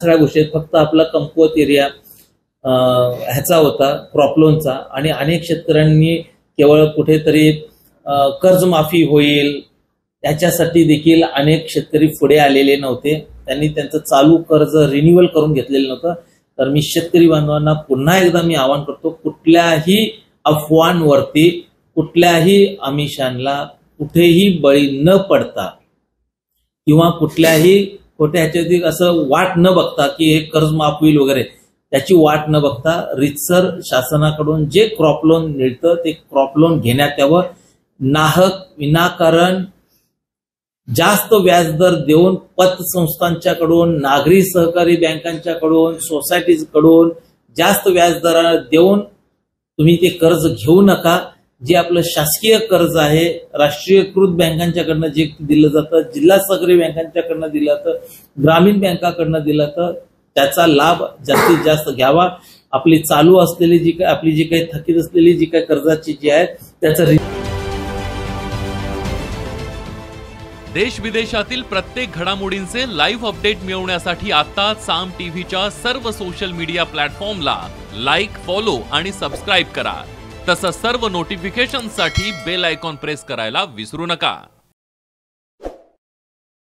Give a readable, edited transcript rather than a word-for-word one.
सगळ्या गोष्टी फक्त आपला कमकुवत एरिया ह्याचा होता क्रॉप लोनचा आणि अनेक शेतकऱ्यांनी केवळ कुठेतरी कर्जमाफी होईल त्याच्यासाठी देखील अनेक शेतकरी पुढे आलेले नव्हते. त्यांनी त्यांचं चालू कर्ज रिन्युअल करून घेतलेलं नव्हतं. तर मी शेतकरी बांधवांना पुन्हा एकदा मी आवाहन करतो, कुठल्याही अफवांवरती कुठल्याही आमिषांना कुठेही बळी न पडता किंवा कुठल्याही खोट्या ह्याच्यावरती असं वाट न बघता की हे कर्ज माफ होईल वगैरे त्याची वाट न बघता रितसर शासनाकडून जे क्रॉप लोन मिळतं ते क्रॉप लोन घेण्यात यावं. नाहक विनाकारण जास्त व्याजदर देऊन पतसंस्थांच्याकडून नागरी सहकारी बँकांच्याकडून सोसायटीजकडून जास्त व्याजदर देऊन तुम्ही ते कर्ज घेऊ नका. जे आपलं शासकीय कर्ज आहे राष्ट्रीयकृत बँकांच्याकडनं जे दिलं जातं, जिल्हा सहकारी बँकांच्याकडनं दिलं जातं, ग्रामीण बँकाकडनं दिलं जातं त्याचा लाभ जास्तीत जास्त घ्यावा. आपली चालू असलेली जी काही आपली जी काही थकीत असलेली जी काही कर्जाची जी आहे त्याचं देश विदेशातील प्रत्येक घडामोडींचे लाईव्ह अपडेट मिळवण्यासाठी आता साम टीव्हीच्या सर्व सोशल मीडिया प्लॅटफॉर्मला लाईक, फॉलो आणि सबस्क्राईब करा. तसंच सर्व नोटिफिकेशनसाठी बेल आयकॉन प्रेस करायला विसरू नका.